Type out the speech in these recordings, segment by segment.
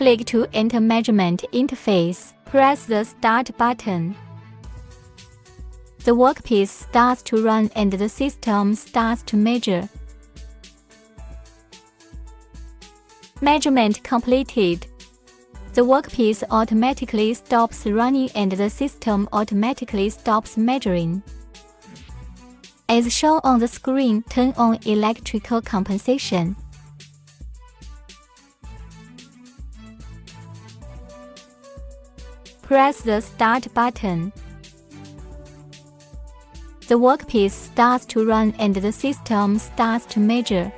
Click to enter measurement interface. Press the Start button. The workpiece starts to run and the system starts to measure. Measurement completed. The workpiece automatically stops running and the system automatically stops measuring. As shown on the screen, turn on electrical compensation. Press the Start button. The workpiece starts to run and the system starts to measure.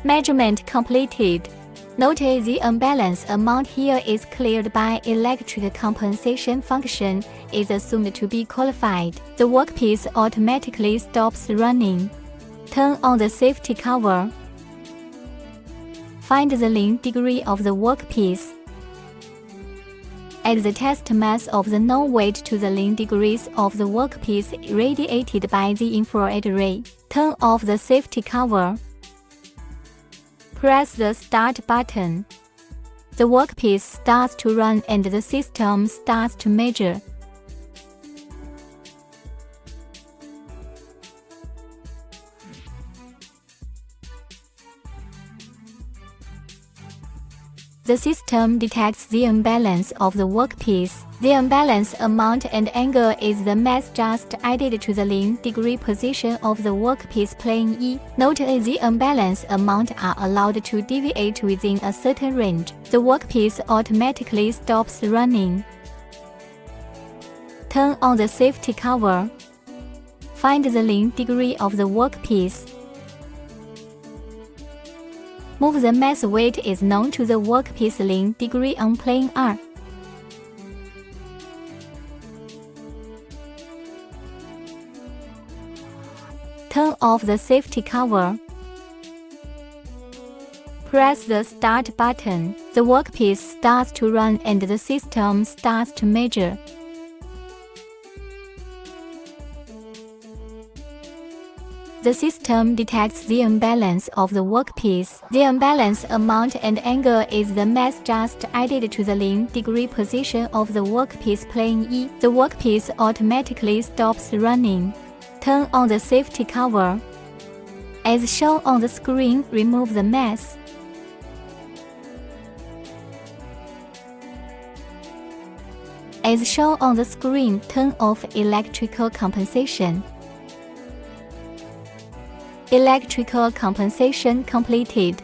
Measurement completed. Note the unbalance amount here is cleared by electric compensation function is assumed to be qualified. The workpiece automatically stops running. Turn on the safety cover. Find the lean degree of the workpiece. Add the test mass of the known weight to the lean degrees of the workpiece radiated by the infrared ray. Turn off the safety cover. Press the Start button. The workpiece starts to run and the system starts to measure. The system detects the unbalance of the workpiece. The unbalance amount and angle is the mass just added to the lean degree position of the workpiece plane E. Note the unbalance amount are allowed to deviate within a certain range. The workpiece automatically stops running. Turn on the safety cover. Find the lean degree of the workpiece. Move the mass weight is known to the workpiece lean degree on plane R. Turn off the safety cover. Press the Start button. The workpiece starts to run and the system starts to measure. The system detects the unbalance of the workpiece. The unbalance amount and angle is the mass just added to the lean degree position of the workpiece plane E. The workpiece automatically stops running. Turn on the safety cover. As shown on the screen, remove the mass. As shown on the screen, turn off electrical compensation. Electrical compensation completed.